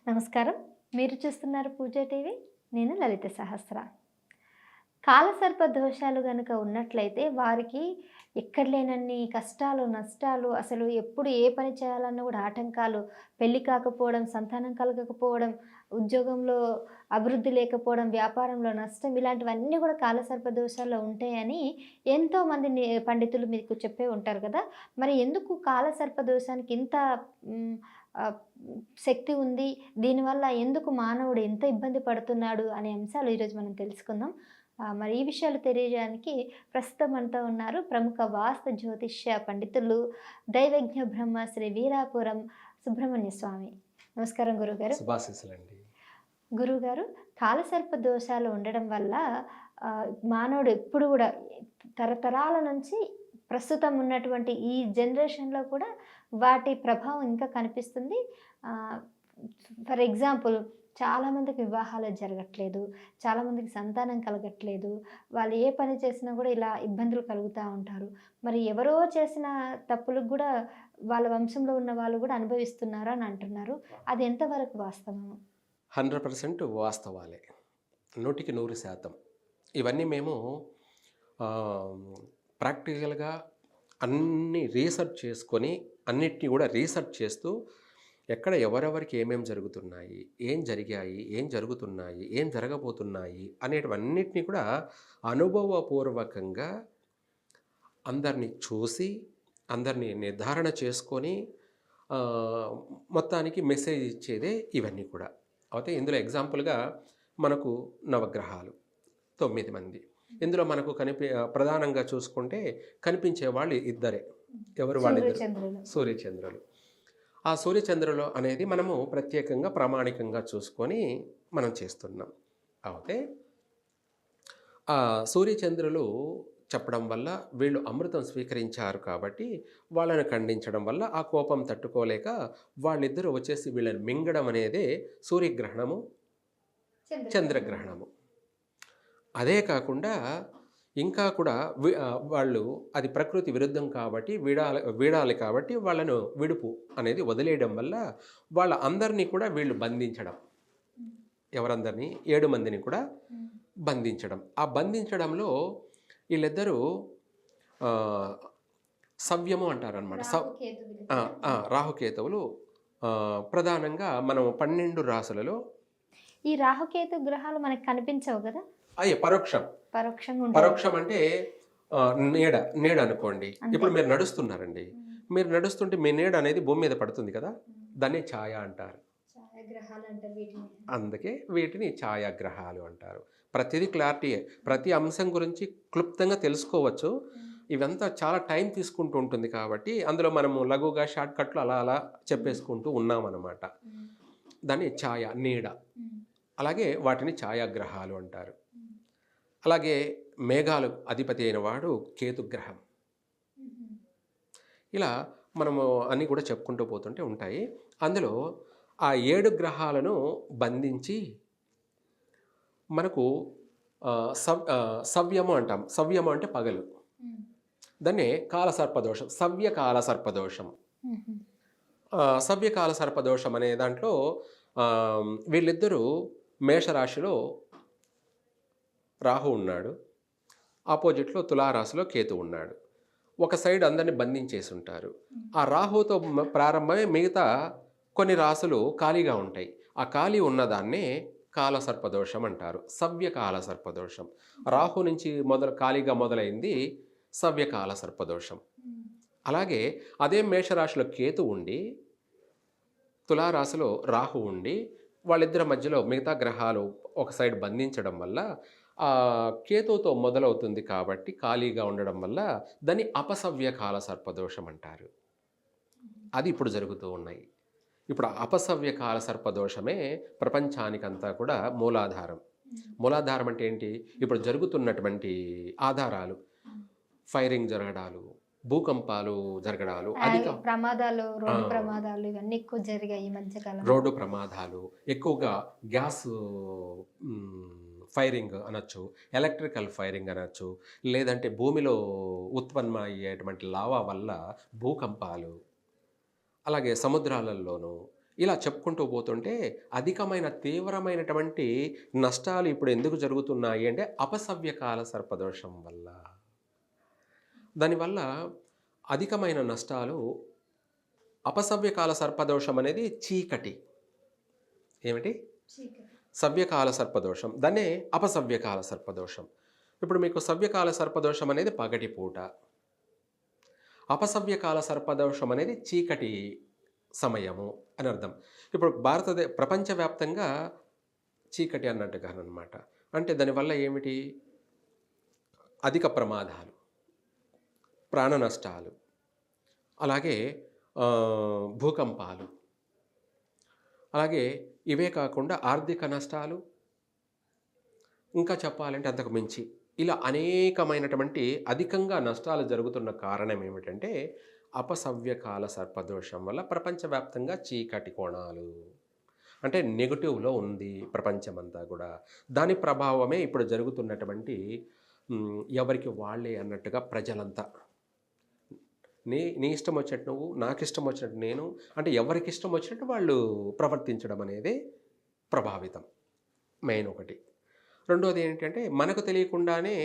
నమస్కారం. మీరు చూస్తున్నారు పూజ టీవీ. నేను లలిత సహస్ర. కాలసర్ప దోషాలు గనుక ఉన్నట్లయితే వారికి ఎక్కడ లేనన్ని కష్టాలు, నష్టాలు, అసలు ఎప్పుడు ఏ పని చేయాలన్నా కూడా ఆటంకాలు, పెళ్లి కాకపోవడం, సంతానం కలగకపోవడం, ఉద్యోగంలో అభివృద్ధి లేకపోవడం, వ్యాపారంలో నష్టం ఇలాంటివన్నీ కూడా కాలసర్ప దోషాల్లో ఉంటాయని ఎంతోమంది పండితులు మీకు చెప్పే ఉంటారు కదా! మరి ఎందుకు కాలసర్ప దోషానికి ఇంత హ్మ్, ఆహ్, శక్తి ఉంది? దీనివల్ల ఎందుకు మానవుడు ఎంత ఇబ్బంది పడుతున్నాడు అనే అంశాలు ఈరోజు మనం తెలుసుకుందాం. మరి ఈ విషయాలు తెలియజేయడానికి ప్రస్తుతం మనతో ఉన్నారు ప్రముఖ వాస్తు జ్యోతిష్య పండితులు, దైవజ్ఞ బ్రహ్మ శ్రీ వీరాపురం సుబ్రహ్మణ్య స్వామి. నమస్కారం గురుగారు. శుభాశీస్సులండి. గురుగారు, కాలసర్ప దోషాలు ఉండడం వల్ల మానవుడు ఎప్పుడు కూడా తరతరాల నుంచి ప్రస్తుతం ఉన్నటువంటి ఈ జనరేషన్‌లో కూడా వాటి ప్రభావం ఇంకా కనిపిస్తుంది. ఆహ్, ఫర్ ఎగ్జాంపుల్ చాలామందికి వివాహాలు జరగట్లేదు. చాలామందికి సంతానం కలగట్లేదు. వాళ్ళు ఏ పని చేసినా కూడా ఇలా ఇబ్బందులు కలుగుతా ఉంటారు. మరి ఎవరో చేసిన తప్పులకు గూడా వాళ్ళ వంశంలో ఉన్న వాళ్ళు గూడా అనుభవిస్తున్నారు అని అంటున్నారు. అది ఎంతవరకు వాస్తవము? 100% వాస్తవాలే. 100కి 100% ఇవన్నీ మేము ఆహ్, ప్రాక్టికల్‌గా అన్నీ రీసెర్చ్ చేసుకొని, అన్నిటిని కూడా రీసెర్చ్ చేస్తూ, ఎక్కడ ఎవరెవరికి ఏమేం జరుగుతున్నాయి, ఏం జరిగాయి, ఏం జరుగుతున్నాయి, ఏం జరగబోతున్నాయి అనేటివన్నిటిని కూడా అనుభవపూర్వకంగా అందరిని చూసి, అందరిని నిర్ధారణ చేసుకొని ఆహ్, మొత్తానికి మెసేజ్ ఇచ్చేదే ఇవన్నీ కూడా. అయితే ఇందులో ఎగ్జాంపుల్‌గా మనకు నవగ్రహాలు 9 మంది. ఇందులో మనకు ప్రధానంగా చూసుకుంటే కనిపించే వాళ్ళు ఇద్దరే. ఎవరు వాళ్ళిద్దరు? సూర్యచంద్రులు. సూర్యచంద్రులు. ఆ సూర్యచంద్రులు అనేది మనము ప్రత్యేకంగా ప్రామాణికంగా చూసుకొని మనం చేస్తున్నాం. అయితే ఆ సూర్యచంద్రులు చెప్పడం వల్ల వీళ్ళు అమృతం స్వీకరించారు కాబట్టి వాళ్ళని ఖండించడం వల్ల ఆ కోపం తట్టుకోలేక వాళ్ళిద్దరూ వచ్చేసి వీళ్ళని మింగడం అనేదే సూర్యగ్రహణము, చంద్రగ్రహణము. అదే కాకుండా ఇంకా కూడా వాళ్ళు అది ప్రకృతి విరుద్ధం కాబట్టి వీడాలి కాబట్టి వాళ్ళను విడుపు అనేది వదిలేయడం వల్ల వాళ్ళ అందరినీ కూడా వీళ్ళు బంధించడం. ఎవరందరినీ? 7 మందిని కూడా బంధించడం. ఆ బంధించడంలో వీళ్ళిద్దరూ సవ్యము అంటారనమాట. రాహుకేతువులు ప్రధానంగా మనం 12 రాసులలో ఈ రాహుకేతు గ్రహాలు మనకు కనిపించవు కదా? అయ్యే పరోక్షం. పరోక్షం అంటే నీడ అనుకోండి. ఇప్పుడు మీరు నడుస్తున్నారండి. మీరు నడుస్తుంటే మీ నీడ అనేది భూమి మీద పడుతుంది కదా! దాన్ని ఛాయ అంటారు. అందుకే వీటిని ఛాయాగ్రహాలు అంటారు. ప్రతిదీ క్లారిటీయే. ప్రతి అంశం గురించి క్లుప్తంగా తెలుసుకోవచ్చు. ఇవంతా చాలా టైం తీసుకుంటూ ఉంటుంది కాబట్టి అందులో మనము లఘువుగా షార్ట్‌కట్లు అలా అలా చెప్పేసుకుంటూ ఉన్నామన్నమాట. దాన్ని ఛాయ, నీడ. అలాగే వాటిని ఛాయాగ్రహాలు అంటారు. అలాగే మేఘాలు అధిపతి అయిన వాడు కేతుగ్రహం. ఇలా మనము అన్నీ కూడా చెప్పుకుంటూ పోతుంటే ఉంటాయి. అందులో ఆ 7 గ్రహాలను బంధించి మనకు సవ్యము అంటాం. సవ్యము అంటే పగలు. దాన్నే కాలసర్పదోషం, సవ్యకాల సర్పదోషం. సవ్యకాల సర్పదోషం అనే దాంట్లో వీళ్ళిద్దరూ మేషరాశిలో రాహు ఉన్నాడు, ఆపోజిట్లో తులారాశిలో కేతు ఉన్నాడు. ఒక సైడ్ అందరిని బంధించేసి ఉంటారు. ఆ రాహుతో ప్రారంభమే మిగతా కొన్ని రాశులు ఖాళీగా ఉంటాయి. ఆ ఖాళీ ఉన్నదాన్నే కాలసర్పదోషం అంటారు. సవ్యకాల సర్పదోషం. రాహు నుంచి ఖాళీగా మొదలైంది సవ్యకాల సర్పదోషం. అలాగే అదే మేషరాశిలో కేతు ఉండి, తులారాశిలో రాహు ఉండి, వాళ్ళిద్దరి మధ్యలో మిగతా గ్రహాలు ఒక సైడ్ బంధించడం వల్ల కేతువుతో మొదలవుతుంది కాబట్టి ఖాళీగా ఉండడం వల్ల దాన్ని అపసవ్యకాల సర్పదోషం అంటారు. అది ఇప్పుడు జరుగుతూ ఉన్నాయి. ఇప్పుడు అపసవ్యకాల సర్పదోషమే ప్రపంచానికంతా కూడా మూలాధారం. మూలాధారం అంటే ఏంటి? ఇప్పుడు జరుగుతున్నటువంటి ఆధారాలు, ఫైరింగ్ జరగడాలు, భూకంపాలు జరగడాలు, అధిక ప్రమాదాలు, రోడ్డు ప్రమాదాలు ఇవన్నీ ఎక్కువ జరిగాయి ఈ మధ్యకాలంలో. రోడ్డు ప్రమాదాలు ఎక్కువగా, గ్యాస్ ఫైరింగ్ అనొచ్చు, ఎలక్ట్రికల్ ఫైరింగ్ అనొచ్చు, లేదంటే భూమిలో ఉత్పన్నమయ్యేటువంటి లావా వల్ల భూకంపాలు, అలాగే సముద్రాలలోనూ ఇలా చెప్పుకుంటూ పోతుంటే అధికమైన తీవ్రమైనటువంటి నష్టాలు ఇప్పుడు ఎందుకు జరుగుతున్నాయి అంటే అపసవ్యకాల సర్పదోషం వల్ల. దానివల్ల అధికమైన నష్టాలు. అపసవ్యకాల సర్పదోషం అనేది చీకటి. ఏమిటి? సవ్యకాల సర్పదోషం, దాన్నే అపసవ్యకాల సర్పదోషం. ఇప్పుడు మీకు సవ్యకాల సర్పదోషం అనేది పగటిపూట, అపసవ్యకాల సర్పదోషం అనేది చీకటి సమయము అని అర్థం. ఇప్పుడు ప్రపంచవ్యాప్తంగా చీకటి అన్నట్టుగా అనమాట. అంటే దానివల్ల ఏమిటి? అధిక ప్రమాదాలు, ప్రాణ నష్టాలు, అలాగే భూకంపాలు, అలాగే ఇవే కాకుండా ఆర్థిక నష్టాలు, ఇంకా చెప్పాలంటే అంతకు మించి ఇలా అనేకమైనటువంటి అధికంగా నష్టాలు జరుగుతున్న కారణం ఏమిటంటే అపసవ్యకాల సర్పదోషం వల్ల ప్రపంచవ్యాప్తంగా చీకటి కోణాలు, అంటే నెగటివ్లో ఉంది ప్రపంచమంతా కూడా. దాని ప్రభావమే ఇప్పుడు జరుగుతున్నటువంటి ఎవరికి వాళ్ళే అన్నట్టుగా ప్రజలంతా నీ ఇష్టం వచ్చినట్టు నువ్వు, నాకు ఇష్టం వచ్చినట్టు నేను, అంటే ఎవరికి ఇష్టం వచ్చినట్టు వాళ్ళు ప్రవర్తించడం అనేది ప్రభావితం మెయిన్ ఒకటి. రెండోది ఏంటంటే మనకు తెలియకుండానే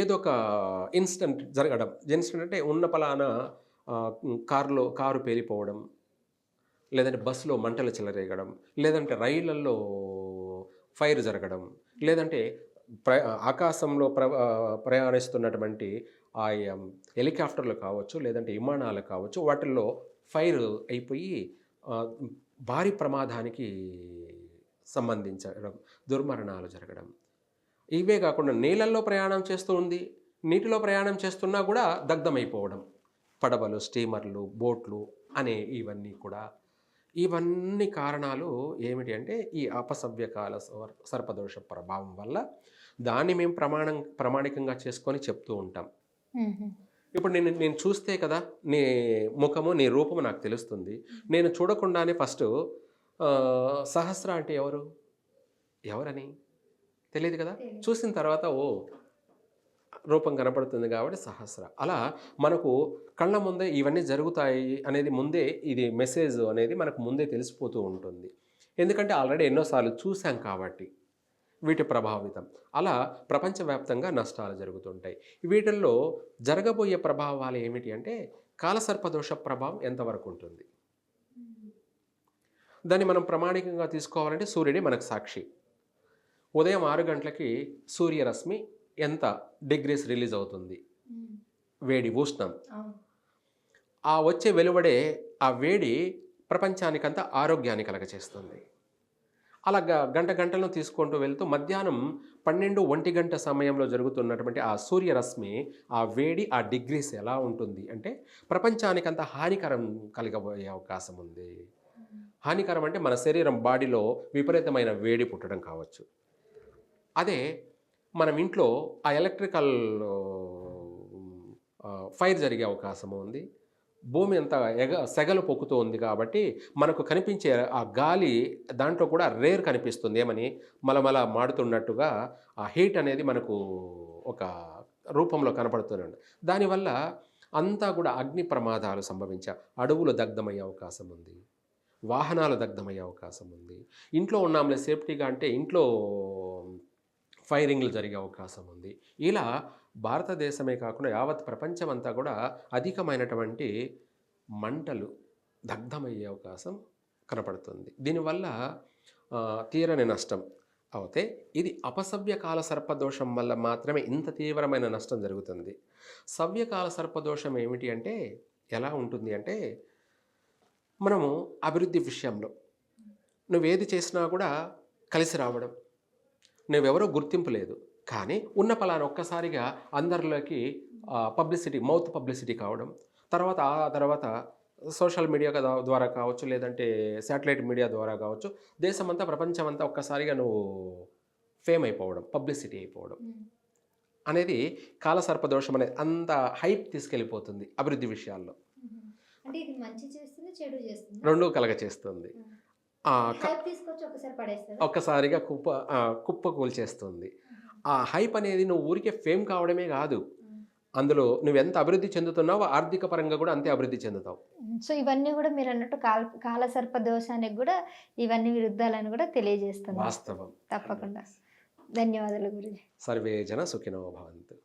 ఏదో ఒక ఇన్సిడెంట్ జరగడం. ఇన్సిడెంట్ అంటే ఉన్న పలానా కారు పేలిపోవడం, లేదంటే బస్సులో మంటలు చెలరేగడం, లేదంటే రైళ్లలో ఫైర్ జరగడం, లేదంటే ఆకాశంలో ప్రయాణిస్తున్నటువంటి ఆ హెలికాప్టర్లు కావచ్చు, లేదంటే విమానాలు కావచ్చు, వాటిల్లో ఫైర్ అయిపోయి భారీ ప్రమాదానికి సంబంధించడం, దుర్మరణాలు జరగడం. ఇవే కాకుండా నీళ్ళల్లో ప్రయాణం చేస్తూ ఉంది, నీటిలో ప్రయాణం చేస్తున్నా కూడా దగ్ధమైపోవడం, పడవలు, స్టీమర్లు, బోట్లు అనే ఇవన్నీ కారణాలు ఏమిటి అంటే ఈ అపసవ్యకాల సర్పదోష ప్రభావం వల్ల. దాన్ని మేము ప్రామాణికంగా చేసుకొని చెప్తూ ఉంటాం. ఇప్పుడు నేను చూస్తే కదా నీ ముఖము, నీ రూపము నాకు తెలుస్తుంది. నేను చూడకుండానే ఫస్ట్ సహస్ర అంటే ఎవరని తెలియదు కదా. చూసిన తర్వాత రూపం కనపడుతుంది కాబట్టి సహస్ర. అలా మనకు కళ్ళ ముందే ఇవన్నీ జరుగుతాయి అనేది ముందే ఇది మెసేజ్ అనేది మనకు ముందే తెలిసిపోతూ ఉంటుంది. ఎందుకంటే ఆల్రెడీ ఎన్నోసార్లు చూసాం కాబట్టి వీటి ప్రభావితం. అలా ప్రపంచవ్యాప్తంగా నష్టాలు జరుగుతుంటాయి. వీటిల్లో జరగబోయే ప్రభావాలు ఏమిటి అంటే కాలసర్పదోష ప్రభావం ఎంతవరకు ఉంటుంది, దాన్ని మనం ప్రామాణికంగా తీసుకోవాలంటే సూర్యుడే మనకు సాక్షి. ఉదయం 6 గంటలకి సూర్యరశ్మి ఎంత డిగ్రీస్ రిలీజ్ అవుతుంది, వేడి, ఉష్ణం. ఆ వచ్చే వెలువడే ఆ వేడి ప్రపంచానికంతా ఆరోగ్యాన్ని కలగచేస్తుంది. అలా గంటలను తీసుకుంటూ వెళ్తూ మధ్యాహ్నం 12-1 గంట సమయంలో జరుగుతున్నటువంటి ఆ సూర్యరశ్మి, ఆ వేడి, ఆ డిగ్రీస్ ఎలా ఉంటుంది అంటే ప్రపంచానికంతా హానికరం కలగబోయే అవకాశం ఉంది. హానికరం అంటే మన శరీరం, బాడీలో విపరీతమైన వేడి పుట్టడం కావచ్చు. అదే మనం ఇంట్లో ఆ ఎలక్ట్రికల్ ఫైర్ జరిగే అవకాశం ఉంది. భూమి అంతా సెగలు పొక్కుతూ ఉంది కాబట్టి మనకు కనిపించే ఆ గాలి దాంట్లో కూడా రేర్ కనిపిస్తుంది. ఏమని మలమల మాడుతున్నట్టుగా ఆ హీట్ అనేది మనకు ఒక రూపంలో కనపడుతుంది. దానివల్ల అంతా కూడా అగ్ని ప్రమాదాలు సంభవించే, అడవులు దగ్ధమయ్యే అవకాశం ఉంది, వాహనాలు దగ్ధమయ్యే అవకాశం ఉంది. ఇంట్లో ఉన్నాంలే సేఫ్టీగా అంటే ఇంట్లో ఫైరింగ్లు జరిగే అవకాశం ఉంది. ఇలా భారతదేశమే కాకుండా యావత్ ప్రపంచం అంతా కూడా అధికమైనటువంటి మంటలు దగ్ధమయ్యే అవకాశం కనపడుతుంది. దీనివల్ల తీరని నష్టం అవుతే ఇది అపసవ్యకాల సర్పదోషం వల్ల మాత్రమే ఇంత తీవ్రమైన నష్టం జరుగుతుంది. సవ్యకాల సర్పదోషం ఏమిటి అంటే ఎలా ఉంటుంది అంటే మనము అభివృద్ధి విషయంలో నువ్వేది చేసినా కూడా కలిసి రావడం, నువ్వెవరో గుర్తింపు లేదు కానీ ఉన్న పలానా ఒక్కసారిగా అందరిలోకి పబ్లిసిటీ, మౌత్ పబ్లిసిటీ కావడం, తర్వాత సోషల్ మీడియా ద్వారా కావచ్చు, లేదంటే శాటిలైట్ మీడియా ద్వారా కావచ్చు, దేశమంతా ప్రపంచమంతా ఒక్కసారిగా నువ్వు ఫేమ్ అయిపోవడం, పబ్లిసిటీ అయిపోవడం అనేది కాలసర్పదోషం అనేది అంత హైప్ తీసుకెళ్ళిపోతుంది అభివృద్ధి విషయాల్లో. అంటే ఇది మంచి చేస్తుంది, చెడు చేస్తుంది, రెండూ కలగ చేస్తుంది. ఒక్కసారిగా కుప్ప కూల్చేస్తుంది. ఆ హైప్ అనేది నువ్వు ఊరికే ఫేమ్ కావడమే కాదు, అందులో నువ్వెంత అభివృద్ధి చెందుతున్నావో ఆర్థిక పరంగా కూడా అంతే అభివృద్ధి చెందుతావు. సో, ఇవన్నీ గూడా మీరన్నట్టు కాలసర్ప దోషానికి గూడా ఇవన్నీ విరుద్ధాలని గూడా తెలియజేస్తున్నారు. వాస్తవం. తప్పకుండా. ధన్యవాదాలు గురూజీ. సర్వే జన సుఖినో భవంతు.